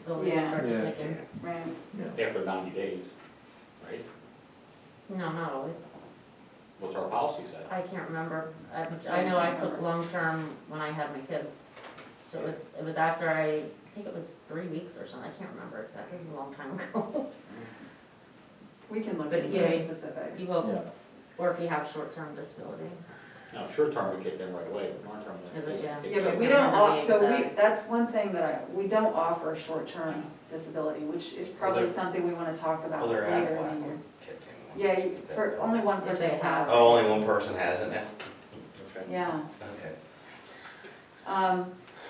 disability Yeah. start Yeah. to kick in. Right. After 90 days, right? No, not always. What's our policy say? I can't remember. I know I took long-term when I had my kids. So it was after I think it was 3 weeks or something. I can't remember exactly. It was a long time ago. We can look But into yeah, the specifics. You will, Yeah. or if you have short-term disability. No, short term would kick in right away, but long term. Is it? Yeah. Yeah, but I we can't don't, remember the so we, exact- that's one thing that we don't offer short-term disability, which is probably there- something we wanna talk about Well, later they're in the Aflac year. would kick in. Yeah, for, only one If person they have. has. Oh, only one person has it now? Okay. Yeah. Okay.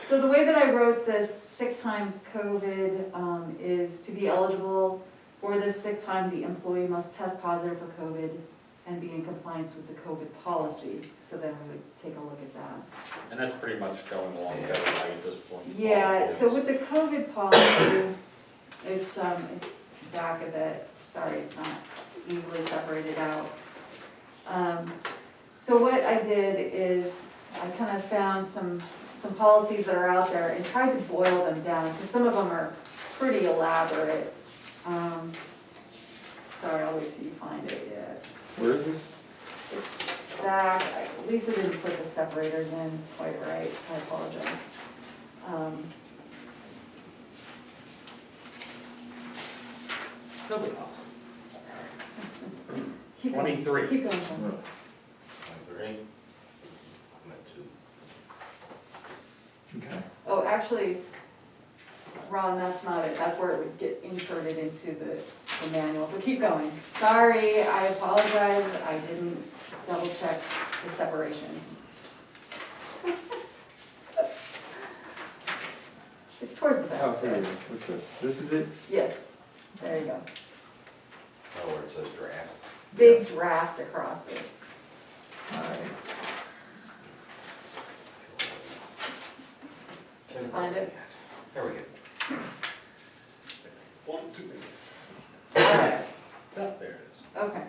So the way that I wrote this sick time COVID, is to be eligible for this sick time, the employee must test positive for COVID and be in compliance with the COVID policy. So then we would take a look at that. And that's pretty much going along with everybody at this point. Yeah, so with the COVID policy, it's back a bit, sorry, it's not easily separated out. So what I did is, I kind of found some policies that are out there and tried to boil them down, because some of them are pretty elaborate. Sorry, I'll wait till you find it, yes. Where is this? It's back, Lisa didn't put the separators in quite right, I apologize. Nobody else. Keep going. 23. Keep going, Sean. 23. I'm at 2. Okay. Oh, actually, Ron, that's not it, that's where it would get inserted into the manual, so keep going. Sorry, I apologize, I didn't double check the separations. It's towards the Oh, back here we there. go. What's this? This is it? Yes, there you go. Oh, where it says draft. Big draft across it. All right. Find it? There we go. 1, 2, 3. All right. There it is. Okay.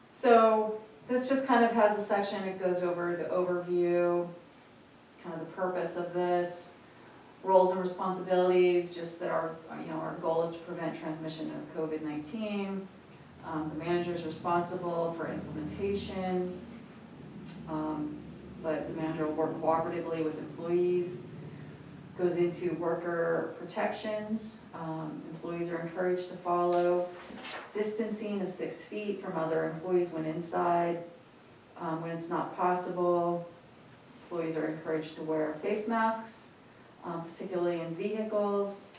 So this just kind of has a section, it goes over the overview, kind of the purpose of this, roles and responsibilities, just that our goal is to prevent transmission of COVID-19. The manager is responsible for implementation, but the manager will work cooperatively with employees. Goes into worker protections. Employees are encouraged to follow distancing of 6 feet from other employees when inside. When it's not possible, employees are encouraged to wear face masks, particularly in vehicles.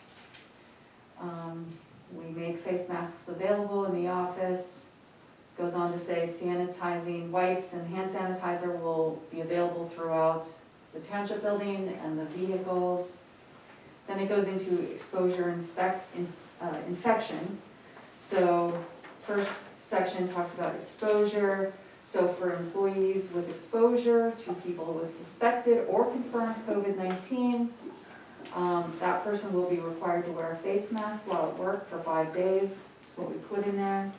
We make face masks available in the office. Goes on to say sanitizing wipes and hand sanitizer will be available throughout the township building and the vehicles. Then it goes into exposure infection. So first section talks about exposure. So for employees with exposure to people with suspected or confirmed COVID-19, that person will be required to wear a face mask while at work for 5 days. That's what we put in there.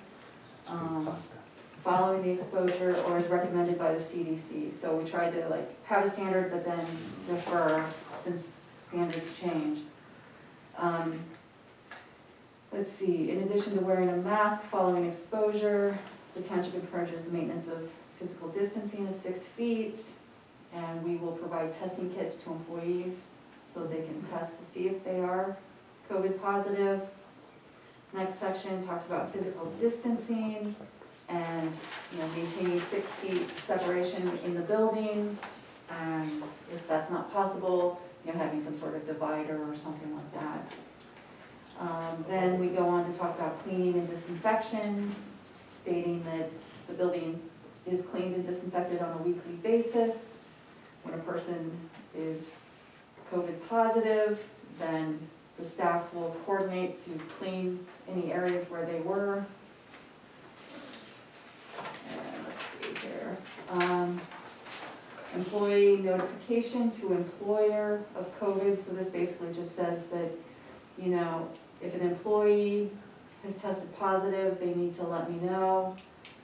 Following the exposure or as recommended by the CDC. So we tried to have a standard but then defer since standards change. Let's see, in addition to wearing a mask following exposure, the township encourages the maintenance of physical distancing of 6 feet, and we will provide testing kits to employees so they can test to see if they are COVID positive. Next section talks about physical distancing and maintaining 6 feet separation in the building, and if that's not possible, having some sort of divider or something like that. Then we go on to talk about cleaning and disinfection, stating that the building is cleaned and disinfected on a weekly basis. When a person is COVID positive, then the staff will coordinate to clean any areas where they were. And let's see here. Employee notification to employer of COVID. So this basically just says that, if an employee has tested positive, they need to let me know.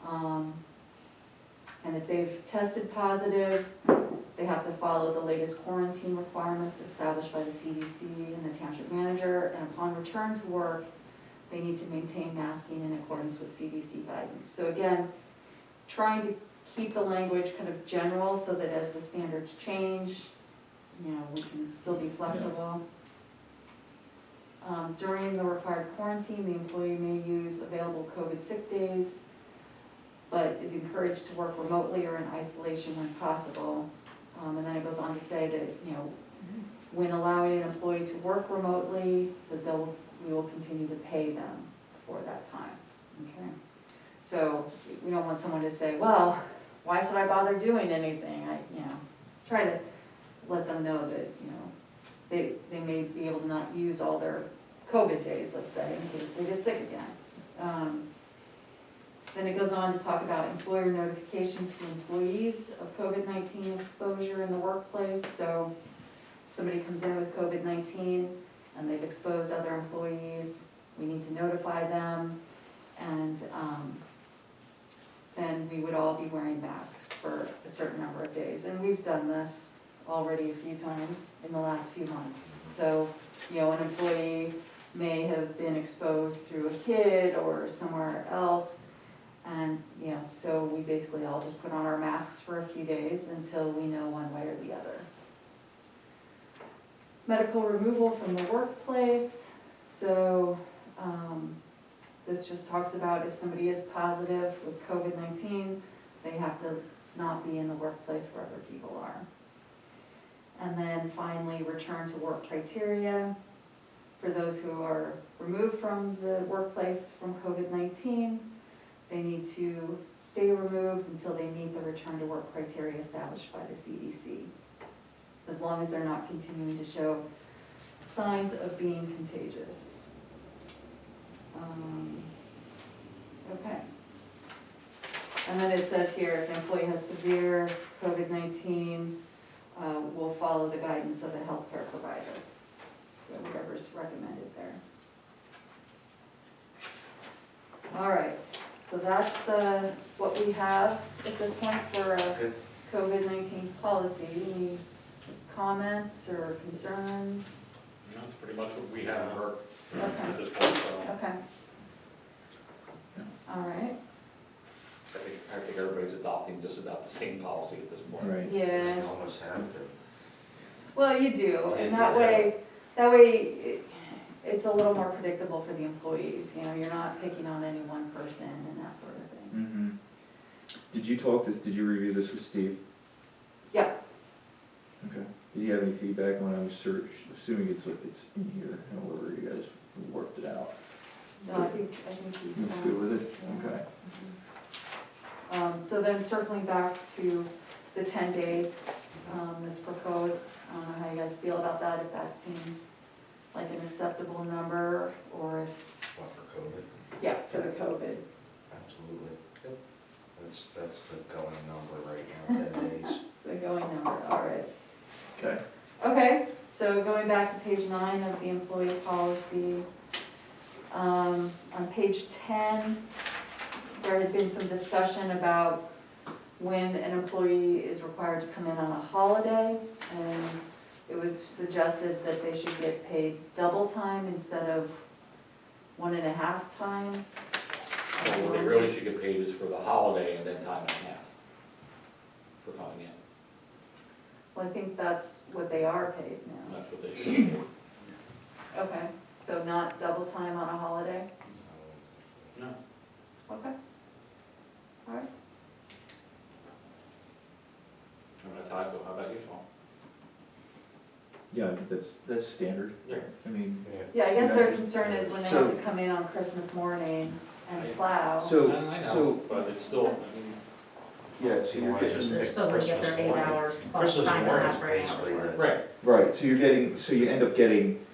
And if they've tested positive, They have to follow the latest quarantine requirements established by the CDC and the township manager, and upon return to work, they need to maintain masking in accordance with CDC guidance. So again, trying to keep the language kind of general so that as the standards change, you know, we can still be flexible. During the required quarantine, the employee may use available COVID sick days, but is encouraged to work remotely or in isolation when possible. And then it goes on to say that, you know, when allowing an employee to work remotely, that we will continue to pay them for that time, okay? So we don't want someone to say, well, why should I bother doing anything? Try to let them know that, you know, they may be able to not use all their COVID days, let's say, in case they get sick again. Then it goes on to talk about employer notification to employees of COVID-19 exposure in the workplace. So if somebody comes in with COVID-19 and they've exposed other employees, we need to notify them, and then we would all be wearing masks for a certain number of days. And we've done this already a few times in the last few months. So, you know, an employee may have been exposed through a kid or somewhere else, and, you know, so we basically all just put on our masks for a few days until we know one way or the other. Medical removal from the workplace. So this just talks about if somebody is positive with COVID-19, they have to not be in the workplace where other people are. And then finally, return to work criteria. For those who are removed from the workplace from COVID-19, they need to stay removed until they meet the return to work criteria established by the CDC, as long as they're not continuing to show signs of being contagious. Okay. And then it says here, if an employee has severe COVID-19, we'll follow the guidance of the healthcare provider. So whatever's recommended there. All right, so that's what we have at this point for Good. COVID-19 policy. Any comments or concerns? No, that's pretty much what we have heard Okay. at this point, so Okay. All right. I think everybody's adopting just about the same policy at this point. Right. Yeah. You almost have to. Well, you do, and Yeah, that way it's a little more predictable for the employees. You know, you're not picking on any one person and that sort of thing. Mm-hmm. Did you review this with Steve? Yeah. Okay. Did you have any feedback on it? I'm assuming it's in here, however you guys worked it out. No, I think he's You fine. good with it? Yeah. Okay. So then circling back to the 10 days that's proposed, I don't know how you guys feel about that, if that seems like an acceptable number, or if, What, for COVID? yeah, for the COVID. Absolutely. Yep. That's the going number right now, 10 days. The going number, all right. Okay. Okay, so going back to page 9 of the employee policy, on page 10, there had been some discussion about when an employee is required to come in on a holiday, and it was suggested that they should get paid double time instead of 1.5 times. So what they really should get paid is for the holiday and then time and a half for coming in. Well, I think that's what they are paid now. That's what they should be paid. Okay, so not double time on a holiday? No. Okay. All right. And that's how I feel. How about you, Sean? Yeah, I think that's standard. Yeah. I mean, Yeah, I guess their concern is when they So- have to come in on Christmas morning and plow. So- I so- know, but it's still, I mean, yeah, so You you're wanna getting, just They're pick still gonna get their Christmas 8 morning. hours plus Christmas time and a morning half is for 8 hours basically work. the, right, right, so you end up getting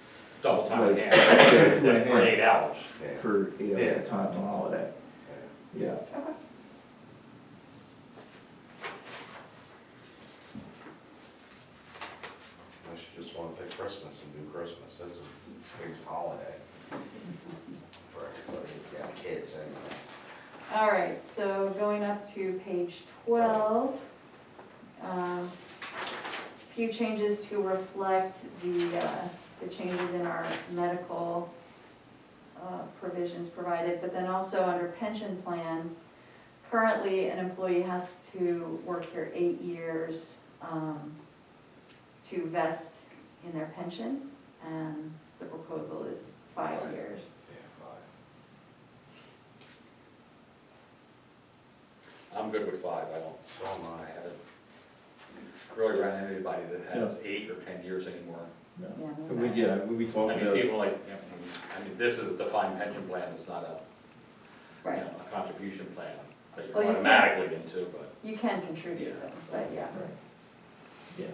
double time and a Like, half. yeah, 2.5. For 8 hours. yeah. for 8 hours Yeah. of time on holiday. Yeah. Okay. Unless you just wanna pick Christmas and do Christmas, that's a big holiday for everybody, yeah, kids anyway. All right, so going up to page 12, few changes to reflect the changes in our medical provisions provided, but then also under pension plan, currently an employee has to work here 8 years to vest in their pension, and the proposal is 5 years. I'm good with 5, I don't, So am I I. haven't really run into anybody that has 8 or 10 years anymore. No. Yeah, And we, yeah, we I talked mean, it's about, even like, I mean, this is a defined pension plan, it's not a, Right, a contribution plan that Well, you're you automatically into, but. you can contribute Yeah. them, but yeah. right, yeah,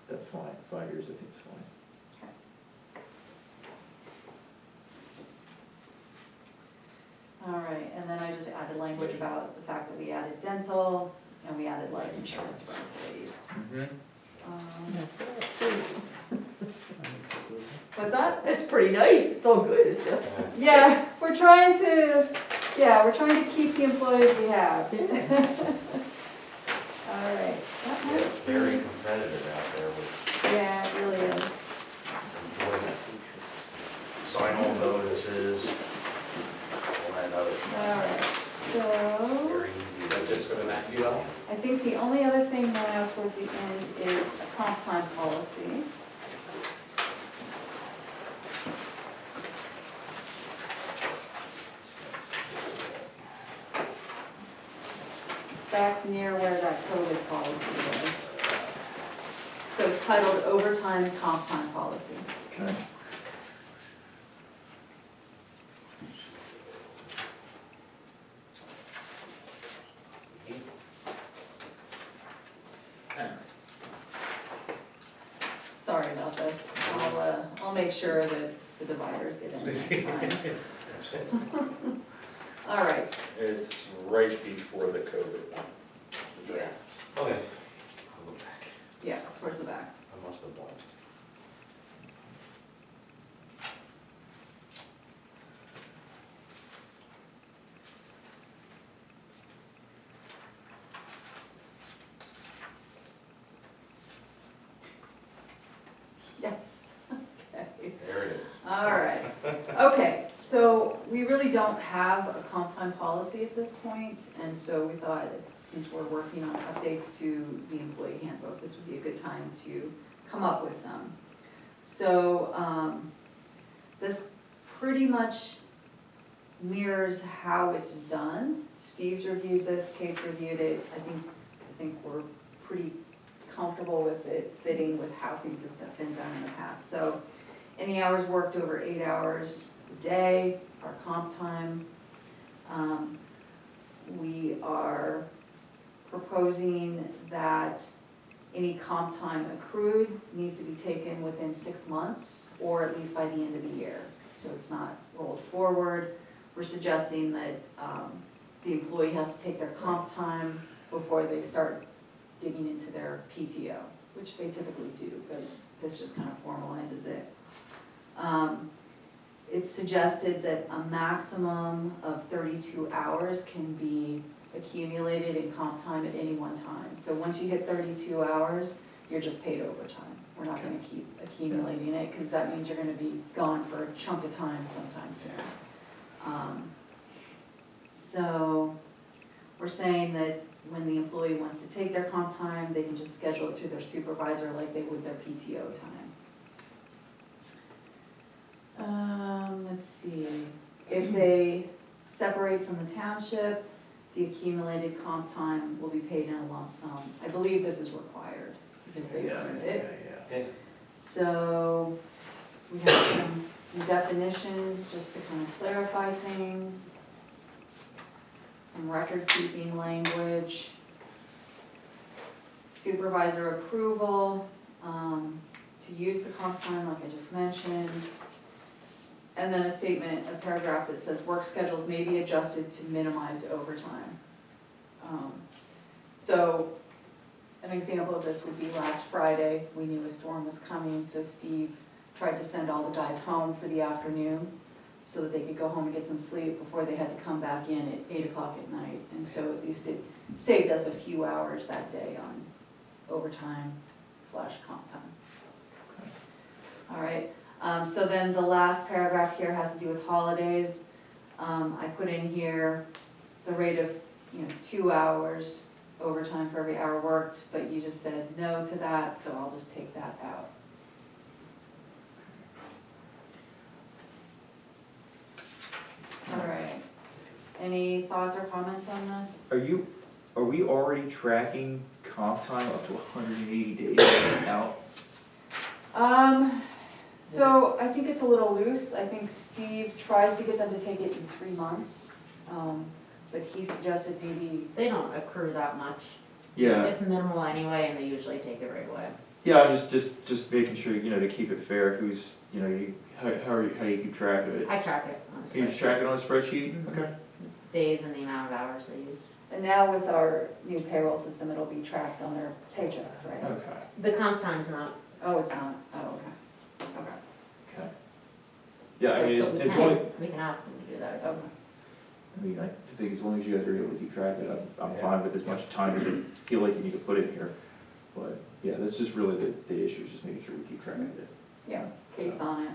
that's fine, 5 years I think is fine. All right, and then I just added language about the fact that we added dental and we added life insurance for employees. What's that? It's pretty nice, it's all good, that's. Yeah, we're trying to keep the employees we have. All right. that Yeah, might it's be- very competitive out there with Yeah, it really is. employment. Sign-on notices, all that other All stuff. right, so Very easy. That's just gonna knock you out? I think the only other thing going out towards the end is a comp time policy. It's back near where that Coget policy was. So it's titled Overtime Comp Time Policy. Okay. Sorry about this. I'll make sure that the dividers get in next time. All right, It's right before the COVID one. yeah, Okay. I'll look back. yeah, towards the back. I must have done. Yes, okay. There it is. All right, okay, so we really don't have a comp time policy at this point, and so we thought, since we're working on updates to the employee handbook, this would be a good time to come up with some. So, this pretty much mirrors how it's done. Steve's reviewed this, Kate's reviewed it, I think we're pretty comfortable with it fitting with how things have been done in the past. So, any hours worked over 8 hours a day, our comp time. We are proposing that any comp time accrued needs to be taken within 6 months, or at least by the end of the year. So it's not rolled forward. We're suggesting that the employee has to take their comp time before they start digging into their PTO, which they typically do, but this just kind of formalizes it. It's suggested that a maximum of 32 hours can be accumulated in comp time at any one time. So once you hit 32 hours, you're just paid overtime. We're not gonna keep accumulating it, because that means you're gonna be gone for a chunk of time sometime soon. So we're saying that when the employee wants to take their comp time, they can just schedule it through their supervisor like they would their PTO time. Let's see, if they separate from the township, the accumulated comp time will be paid in a lump sum. I believe this is required because they've earned it. Yeah. So we have some definitions just to kind of clarify things. Some record keeping language. Supervisor approval to use the comp time like I just mentioned. And then a statement, a paragraph that says work schedules may be adjusted to minimize overtime. So an example of this would be last Friday, we knew a storm was coming, so Steve tried to send all the guys home for the afternoon so that they could go home and get some sleep before they had to come back in at 8 o'clock at night. And so at least it saved us a few hours that day on overtime, comp time. All right, so then the last paragraph here has to do with holidays. I put in here the rate of, 2 hours overtime for every hour worked, but you just said no to that, so I'll just take that out. All right, any thoughts or comments on this? Are we already tracking comp time up to 180 days out? So I think it's a little loose. I think Steve tries to get them to take it in 3 months. But he suggested maybe, They don't accrue that much. Yeah, It's minimal anyway, and they usually take it right away. yeah, I'm just making sure, to keep it fair, who's, how do you keep track of it? I track it on a You just spreadsheet. track it on a spreadsheet? Okay. Days and the amount of hours they use. and now with our new payroll system, it'll be tracked on their paychecks, right? Okay, The comp time's not. Oh, it's not? Oh, okay. Okay. okay. Yeah, I mean, but we it's can- only, We can ask them to do that if you want. I think as long as you guys are able to keep track of it, I'm fine with as much time as you feel like you need to put in here. But, yeah, that's just really the issue, is just making sure we keep track of it. Yeah, Kate's on it.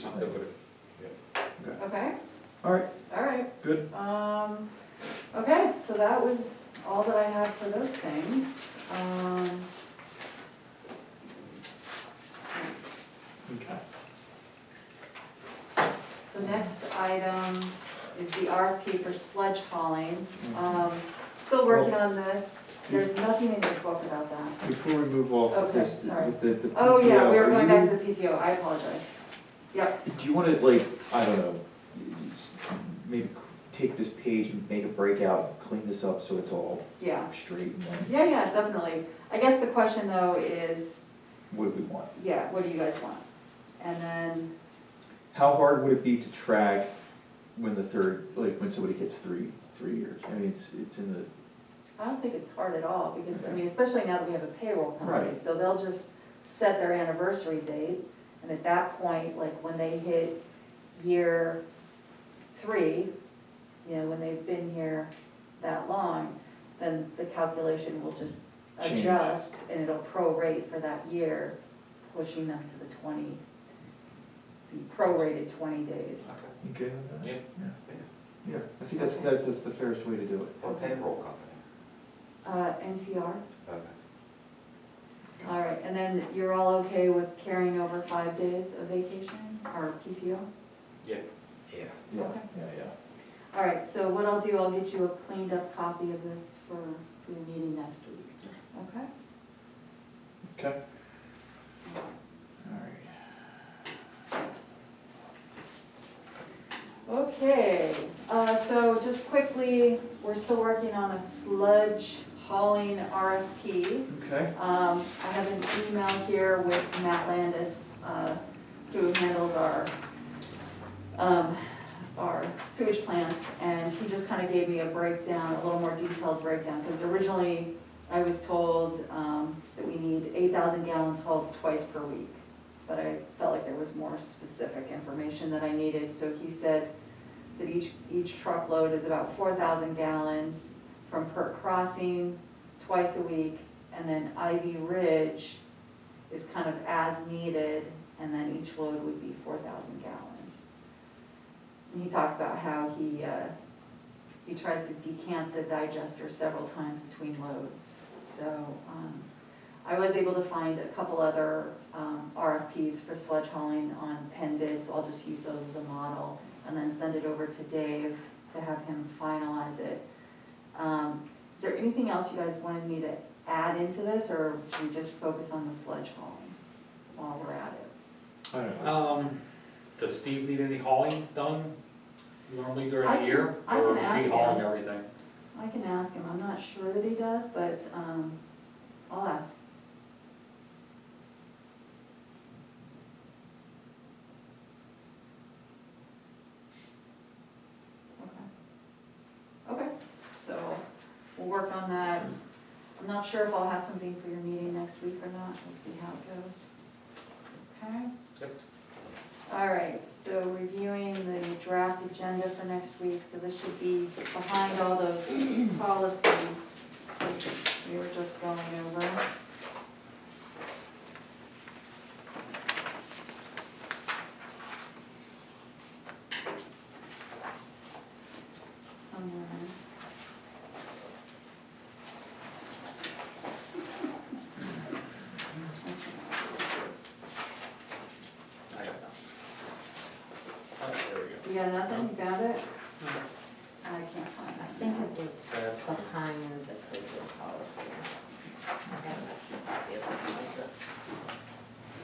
I'm good with it. Okay, All right, all right. good. Okay, so that was all that I had for those things. Okay. The next item is the RFP for sledge hauling. Still working on this. There's nothing in your book about that. Before we move off of Okay, this, sorry. with the Oh, yeah, PTO, we were are going back you- to the PTO. I apologize. Yep, Do you wanna, like, I don't know, maybe take this page and make a breakout, clean this up so it's all yeah. straight, and then Yeah, definitely. I guess the question though is, what do we want? yeah, what do you guys want? And then, How hard would it be to track when when somebody hits three years? I mean, it's in the, I don't think it's hard at all, because, I mean, especially now that we have a payroll company, Right. so they'll just set their anniversary date, and at that point, like, when they hit year 3, when they've been here that long, then the calculation will just Change. adjust, and it'll prorate for that year, pushing them to the prorated 20 days. you okay with that? Yeah. Yeah, I think that's the fairest way to do it. What payroll company? NCR. Okay. All right, and then you're all okay with carrying over 5 days of vacation or PTO? Yeah. Yeah. Yeah, Okay. yeah. All right, so what I'll do, I'll get you a cleaned up copy of this for your meeting next week, okay? Okay. All right. Thanks. Okay, so just quickly, we're still working on a sludge hauling RFP. Okay. I have an email here with Matt Landis, who handles our sewage plants, and he just kind of gave me a breakdown, a little more detailed breakdown, because originally I was told that we need 8,000 gallons hauled twice per week, but I felt like there was more specific information that I needed, so he said that each truckload is about 4,000 gallons from Perk Crossing twice a week, and then Ivy Ridge is kind of as needed, and then each load would be 4,000 gallons. And he talks about how he tries to decant the digester several times between loads. So I was able to find a couple other RFPs for sludge hauling on Penn Bid, so I'll just use those as a model, and then send it over to Dave to have him finalize it. Is there anything else you guys wanted me to add into this, or should we just focus on the sludge hauling while we're at it? I don't know. Does Steve need any hauling done normally during I the can- year? I can Or is ask he him. hauling everything? I can ask him, I'm not sure that he does, but I'll ask. Okay, so we'll work on that. I'm not sure if I'll have something for your meeting next week or not, we'll see how it goes. Okay? Yep. All right, so reviewing the draft agenda for next week, so this should be behind all those policies we were just going over. You got nothing, you found it? I can't find I it. think it was behind the Coget policy. I have an extra copy of it.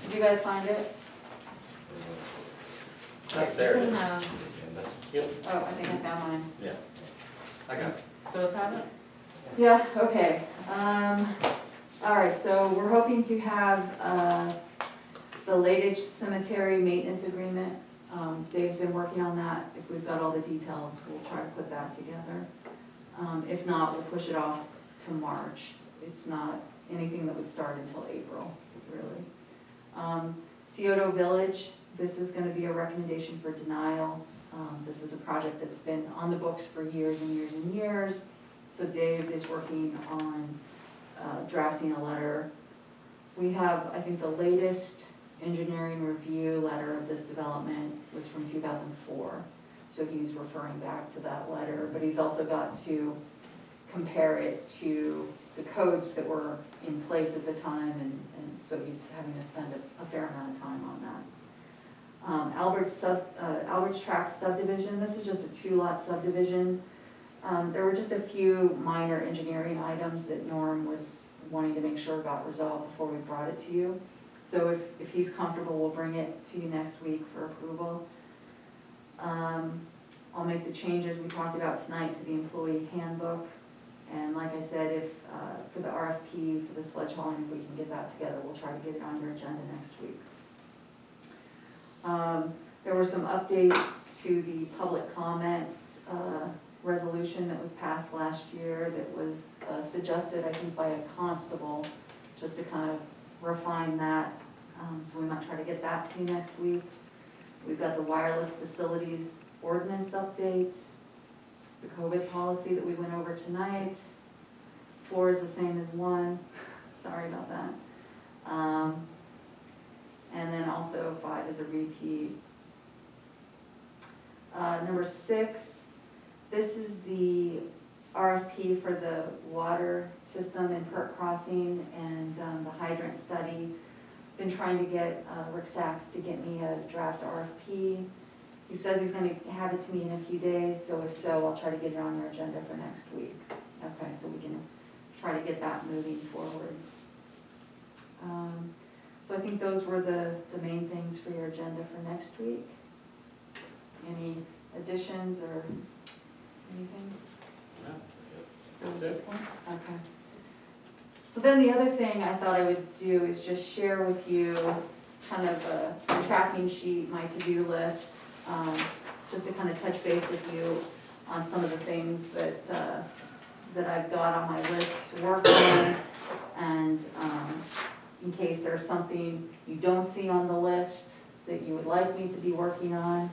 Did you guys find it? There it is. Have, Yep, Oh, I think I found mine. yeah. I got it. both have it? Yeah, okay. All right, so we're hoping to have, the Ladich Cemetery Maintenance Agreement. Dave's been working on that. If we've got all the details, we'll try to put that together. If not, we'll push it off to March. It's not anything that would start until April, really. Scioto Village, this is gonna be a recommendation for denial. This is a project that's been on the books for years and years and years. So Dave is working on drafting a letter. We have, I think the latest engineering review letter of this development was from 2004. So he's referring back to that letter, but he's also got to compare it to the codes that were in place at the time, and so he's having to spend a fair amount of time on that. Albert's Tract subdivision, this is just a 2-lot subdivision. There were just a few minor engineering items that Norm was wanting to make sure got resolved before we brought it to you. So if he's comfortable, we'll bring it to you next week for approval. I'll make the changes we talked about tonight to the Employee Handbook. And like I said, if, for the RFP, for the sledge hauling, if we can get that together, we'll try to get it on your agenda next week. There were some updates to the public comment resolution that was passed last year that was suggested, I think, by a constable, just to kind of refine that. So we might try to get that to you next week. We've got the wireless facilities ordinance update, the COVID policy that we went over tonight. 4 is the same as 1, sorry about that. And then also 5 is a repeat. Number 6, this is the RFP for the water system in Perk Crossing and the hydrant study. Been trying to get Rick Sachs to get me a draft RFP. He says he's gonna have it to me in a few days, so if so, I'll try to get it on your agenda for next week. Okay, so we can try to get that moving forward. So I think those were the main things for your agenda for next week. Any additions or anything? At this point? Okay. So then the other thing I thought I would do is just share with you kind of a tracking sheet, my to-do list, just to kind of touch base with you on some of the things that, that I've got on my list to work on, and in case there's something you don't see on the list that you would like me to be working on.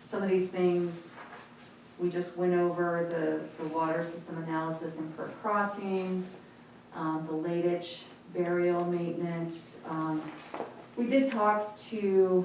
Some of these things, we just went over the water system analysis in Perk Crossing, the Ladich burial maintenance. We did talk to